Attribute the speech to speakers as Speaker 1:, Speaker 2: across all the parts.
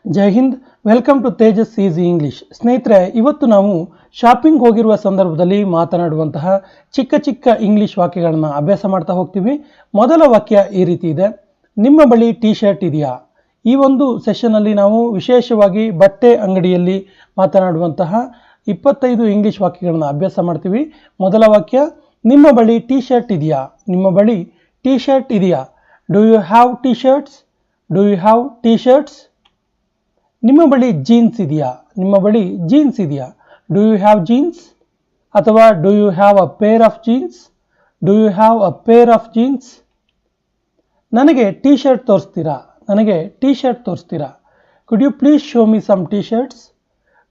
Speaker 1: Jai Hind. Welcome to Tejas easy English. ಸ್ನೇಹಿತರೆ, ಇವತ್ತು ನಾವು ಶಾಪಿಂಗ್ ಹೋಗಿರುವ ಸಂದರ್ಭದಲ್ಲಿ ಮಾತನಾಡುವಂತಹ ಚಿಕ್ಕ ಚಿಕ್ಕ ಇಂಗ್ಲಿಷ್ ವಾಕ್ಯಗಳನ್ನು ಅಭ್ಯಾಸ ಮಾಡ್ತಾ ಹೋಗ್ತೀವಿ. ಮೊದಲ ವಾಕ್ಯ ಈ ರೀತಿ ಇದೆ: ನಿಮ್ಮ ಬಳಿ ಟೀ ಶರ್ಟ್ ಇದೆಯಾ? ಈ ಒಂದು ಸೆಷನ್ನಲ್ಲಿ ನಾವು ವಿಶೇಷವಾಗಿ ಬಟ್ಟೆ ಅಂಗಡಿಯಲ್ಲಿ ಮಾತನಾಡುವಂತಹ 25 ಇಂಗ್ಲಿಷ್ ವಾಕ್ಯಗಳನ್ನು ಅಭ್ಯಾಸ ಮಾಡ್ತೀವಿ. ಮೊದಲ ವಾಕ್ಯ: ನಿಮ್ಮ ಬಳಿ ಟೀ ಶರ್ಟ್ ಇದೆಯಾ? ನಿಮ್ಮ ಬಳಿ ಟೀ ಶರ್ಟ್ ಇದೆಯಾ? Do you have T shirts? Do you have T shirts? ನಿಮ್ಮ ಬಳಿ ಜೀನ್ಸ್ ಇದೆಯಾ? ನಿಮ್ಮ ಬಳಿ ಜೀನ್ಸ್ ಇದೆಯಾ? Do you have jeans? ಅಥವಾ do you have a pair of jeans? Do you have a pair of jeans? ನನಗೆ T shirt ತೋರಿಸ್ತೀರಾ? ನನಗೆ ಟೀ ಶರ್ಟ್ ತೋರಿಸ್ತೀರಾ? Could you please show me some T shirts?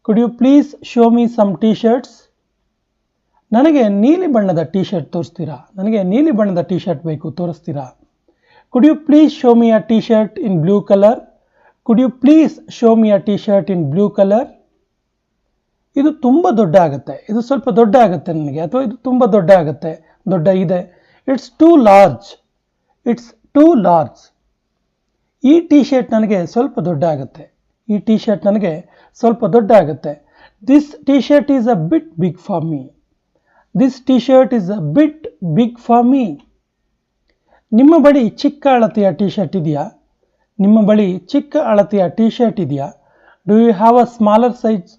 Speaker 1: Could you please show me some T shirts? ನನಗೆ ನೀಲಿ ಬಣ್ಣದ T shirt ತೋರಿಸ್ತೀರಾ? ನನಗೆ ನೀಲಿ ಬಣ್ಣದ ಟೀ ಶರ್ಟ್ ಬೇಕು, ತೋರಿಸ್ತೀರಾ? Could you please show me a T shirt in blue colour? Could you please show me a T shirt in blue colour? ಇದು ತುಂಬ ದೊಡ್ಡ ಆಗುತ್ತೆ, ಇದು ಸ್ವಲ್ಪ ದೊಡ್ಡ ಆಗುತ್ತೆ ನನಗೆ, ಅಥವಾ ಇದು ತುಂಬ ದೊಡ್ಡ ಆಗುತ್ತೆ, ದೊಡ್ಡ ಇದೆ. It's two large. It's two large. ಈ ಟೀ ಶರ್ಟ್ ನನಗೆ ಸ್ವಲ್ಪ ದೊಡ್ಡ ಆಗುತ್ತೆ. ಈ ಟೀ ಶರ್ಟ್ ನನಗೆ ಸ್ವಲ್ಪ ದೊಡ್ಡ ಆಗುತ್ತೆ. This T shirt is a bit big for me. This T shirt is a bit big for me. ನಿಮ್ಮ ಬಳಿ ಚಿಕ್ಕ ಅಳತೆಯ ಟೀ ಶರ್ಟ್ ಇದೆಯಾ? ನಿಮ್ಮ ಬಳಿ ಚಿಕ್ಕ ಅಳತೆಯ ಟೀ ಶರ್ಟ್ ಇದೆಯಾ? Do you have a smaller size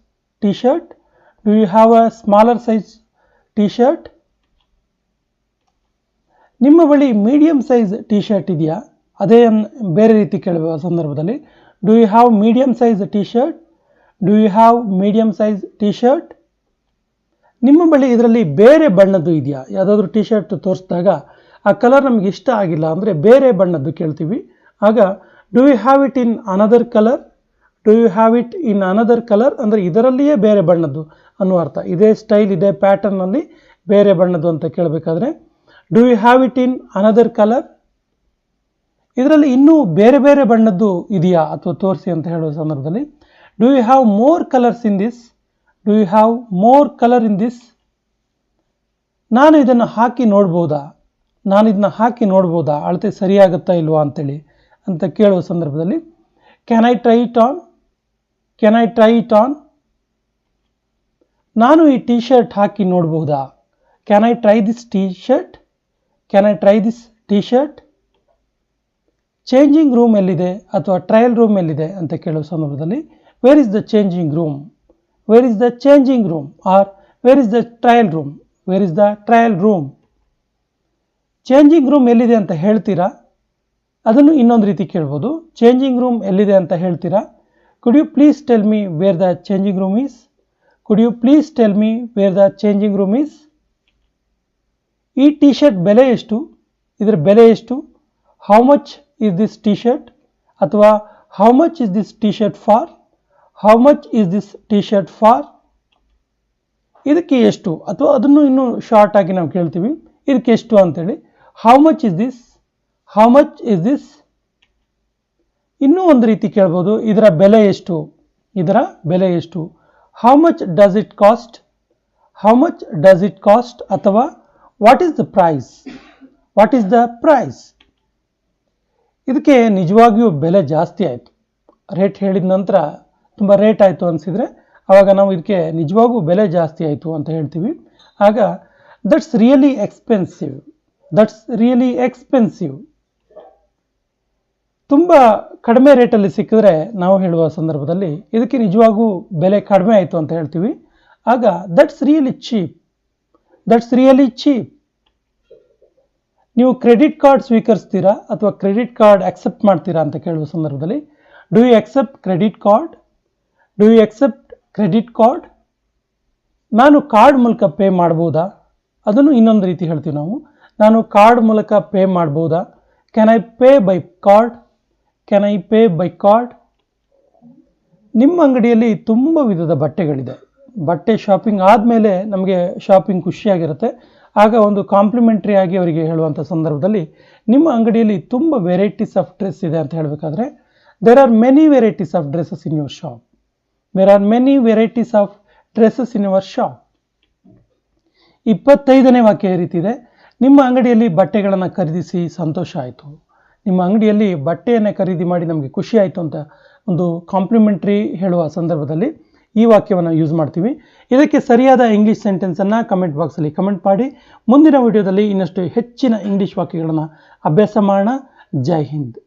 Speaker 1: T shirt? Do you have a smaller size T shirt? ನಿಮ್ಮ ಬಳಿ ಮೀಡಿಯಂ ಸೈಜ್ ಟೀ ಶರ್ಟ್ ಇದೆಯಾ? ಅದೇ ಬೇರೆ ರೀತಿ ಕೇಳುವ ಸಂದರ್ಭದಲ್ಲಿ do you have medium size T shirt? Do you have medium size T shirt? ನಿಮ್ಮ ಬಳಿ ಇದರಲ್ಲಿ ಬೇರೆ ಬಣ್ಣದ್ದು ಇದೆಯಾ? ಯಾವುದಾದ್ರೂ ಟೀ ಶರ್ಟ್ ತೋರಿಸಿದಾಗ ಆ ಕಲರ್ ನಮಗೆ ಇಷ್ಟ ಆಗಿಲ್ಲ ಅಂದರೆ ಬೇರೆ ಬಣ್ಣದ್ದು ಕೇಳ್ತೀವಿ. ಆಗ do you have it in another colour? Do you have it in another colour ಅಂದರೆ ಇದರಲ್ಲಿಯೇ ಬೇರೆ ಬಣ್ಣದ್ದು ಅನ್ನುವ ಅರ್ಥ. ಇದೇ ಸ್ಟೈಲ್, ಇದೇ ಪ್ಯಾಟರ್ನಲ್ಲಿ ಬೇರೆ ಬಣ್ಣದ್ದು ಅಂತ ಕೇಳಬೇಕಾದ್ರೆ do you have it in another colour? ಇದರಲ್ಲಿ ಇನ್ನೂ ಬೇರೆ ಬೇರೆ ಬಣ್ಣದ್ದು ಇದೆಯಾ ಅಥವಾ ತೋರಿಸಿ ಅಂತ ಹೇಳುವ ಸಂದರ್ಭದಲ್ಲಿ do you have more colours in this? Do you have more colour in this? ನಾನು ಇದನ್ನು ಹಾಕಿ ನೋಡ್ಬೋದಾ? ನಾನು ಇದನ್ನ ಹಾಕಿ ನೋಡ್ಬೋದಾ, ಅಳತೆ ಸರಿಯಾಗುತ್ತಾ ಇಲ್ವಾ ಅಂತೇಳಿ ಅಂತ ಕೇಳುವ ಸಂದರ್ಭದಲ್ಲಿ can I try it on? Can I try it on? ನಾನು ಈ ಟೀ ಶರ್ಟ್ ಹಾಕಿ ನೋಡ್ಬೋದಾ? Can I try this T shirt? Can I try this T shirt? Changing room ಎಲ್ಲಿದೆ ಅಥವಾ ಟ್ರಯಲ್ ರೂಮ್ ಎಲ್ಲಿದೆ ಅಂತ ಕೇಳುವ ಸಂದರ್ಭದಲ್ಲಿ where is the changing room? Where is the changing room? Or where is the trial room? Where is the trial room? Changing room ಎಲ್ಲಿದೆ ಅಂತ ಹೇಳ್ತೀರಾ? ಅದನ್ನು ಇನ್ನೊಂದು ರೀತಿ ಕೇಳ್ಬೋದು. ಚೇಂಜಿಂಗ್ ರೂಮ್ ಎಲ್ಲಿದೆ ಅಂತ ಹೇಳ್ತೀರಾ? Could you please tell me where the changing room is? Could you please tell me where the changing room is? ಈ ಟೀ ಶರ್ಟ್ ಬೆಲೆ ಎಷ್ಟು? ಇದರ ಬೆಲೆ ಎಷ್ಟು? How much is this T shirt? ಅಥವಾ how much is this T shirt for? How much is this T shirt for? ಇದಕ್ಕೆ ಎಷ್ಟು? ಅಥವಾ ಅದನ್ನು ಇನ್ನೂ ಶಾರ್ಟ್ ಆಗಿ ನಾವು ಕೇಳ್ತೀವಿ, ಇದಕ್ಕೆ ಎಷ್ಟು ಅಂತೇಳಿ. How much is this? How much is this? ಇನ್ನೂ ಒಂದು ರೀತಿ ಕೇಳ್ಬೋದು, ಇದರ ಬೆಲೆ ಎಷ್ಟು? ಇದರ ಬೆಲೆ ಎಷ್ಟು? How much does it cost? How much does it cost? ಅಥವಾ what is the price? What is the price? ಇದಕ್ಕೆ ನಿಜವಾಗಿಯೂ ಬೆಲೆ ಜಾಸ್ತಿ ಆಯಿತು, ರೇಟ್ ಹೇಳಿದ ನಂತರ ತುಂಬ ರೇಟ್ ಆಯಿತು ಅನಿಸಿದರೆ ಆವಾಗ ನಾವು ಇದಕ್ಕೆ ನಿಜವಾಗೂ ಬೆಲೆ ಜಾಸ್ತಿ ಆಯಿತು ಅಂತ ಹೇಳ್ತೀವಿ. ಆಗ that's really expensive. That's really expensive. ತುಂಬ ಕಡಿಮೆ ರೇಟಲ್ಲಿ ಸಿಕ್ಕಿದ್ರೆ ನಾವು ಹೇಳುವ ಸಂದರ್ಭದಲ್ಲಿ ಇದಕ್ಕೆ ನಿಜವಾಗೂ ಬೆಲೆ ಕಡಿಮೆ ಆಯಿತು ಅಂತ ಹೇಳ್ತೀವಿ. ಆಗ that's really cheap. That's really cheap. ನೀವು ಕ್ರೆಡಿಟ್ ಕಾರ್ಡ್ ಸ್ವೀಕರಿಸ್ತೀರಾ ಅಥವಾ ಕ್ರೆಡಿಟ್ ಕಾರ್ಡ್ ಅಕ್ಸೆಪ್ಟ್ ಮಾಡ್ತೀರಾ ಅಂತ ಕೇಳುವ ಸಂದರ್ಭದಲ್ಲಿ do you accept credit card? Do you accept credit card? ನಾನು ಕಾರ್ಡ್ ಮೂಲಕ ಪೇ ಮಾಡ್ಬೋದಾ? ಅದನ್ನು ಇನ್ನೊಂದು ರೀತಿ ಹೇಳ್ತೀವಿ ನಾವು. ನಾನು ಕಾರ್ಡ್ ಮೂಲಕ ಪೇ ಮಾಡ್ಬೋದಾ? Can I pay by card? Can I pay by card? ನಿಮ್ಮ ಅಂಗಡಿಯಲ್ಲಿ ತುಂಬ ವಿಧದ ಬಟ್ಟೆಗಳಿದೆ. ಬಟ್ಟೆ ಶಾಪಿಂಗ್ ಆದಮೇಲೆ ನಮಗೆ ಶಾಪಿಂಗ್ ಖುಷಿಯಾಗಿರುತ್ತೆ. ಆಗ ಒಂದು ಕಾಂಪ್ಲಿಮೆಂಟ್ರಿ ಆಗಿ ಅವರಿಗೆ ಹೇಳುವಂಥ ಸಂದರ್ಭದಲ್ಲಿ ನಿಮ್ಮ ಅಂಗಡಿಯಲ್ಲಿ ತುಂಬ ವೆರೈಟೀಸ್ ಆಫ್ ಡ್ರೆಸ್ ಇದೆ ಅಂತ ಹೇಳಬೇಕಾದ್ರೆ there are many varieties of dresses in your shop. There are many varieties of dresses in your shop. 25ನೇ ವಾಕ್ಯ ಈ ರೀತಿ ಇದೆ: ನಿಮ್ಮ ಅಂಗಡಿಯಲ್ಲಿ ಬಟ್ಟೆಗಳನ್ನು ಖರೀದಿಸಿ ಸಂತೋಷ ಆಯಿತು. ನಿಮ್ಮ ಅಂಗಡಿಯಲ್ಲಿ ಬಟ್ಟೆಯನ್ನು ಖರೀದಿ ಮಾಡಿ ನಮಗೆ ಖುಷಿ ಆಯಿತು ಅಂತ ಒಂದು ಕಾಂಪ್ಲಿಮೆಂಟ್ರಿ ಹೇಳುವ ಸಂದರ್ಭದಲ್ಲಿ ಈ ವಾಕ್ಯವನ್ನು ಯೂಸ್ ಮಾಡ್ತೀವಿ. ಇದಕ್ಕೆ ಸರಿಯಾದ ಇಂಗ್ಲೀಷ್ ಸೆಂಟೆನ್ಸನ್ನು ಕಮೆಂಟ್ ಬಾಕ್ಸಲ್ಲಿ ಕಮೆಂಟ್ ಮಾಡಿ. ಮುಂದಿನ ವಿಡಿಯೋದಲ್ಲಿ ಇನ್ನಷ್ಟು ಹೆಚ್ಚಿನ ಇಂಗ್ಲೀಷ್ ವಾಕ್ಯಗಳನ್ನು ಅಭ್ಯಾಸ ಮಾಡೋಣ. ಜೈ ಹಿಂದ್.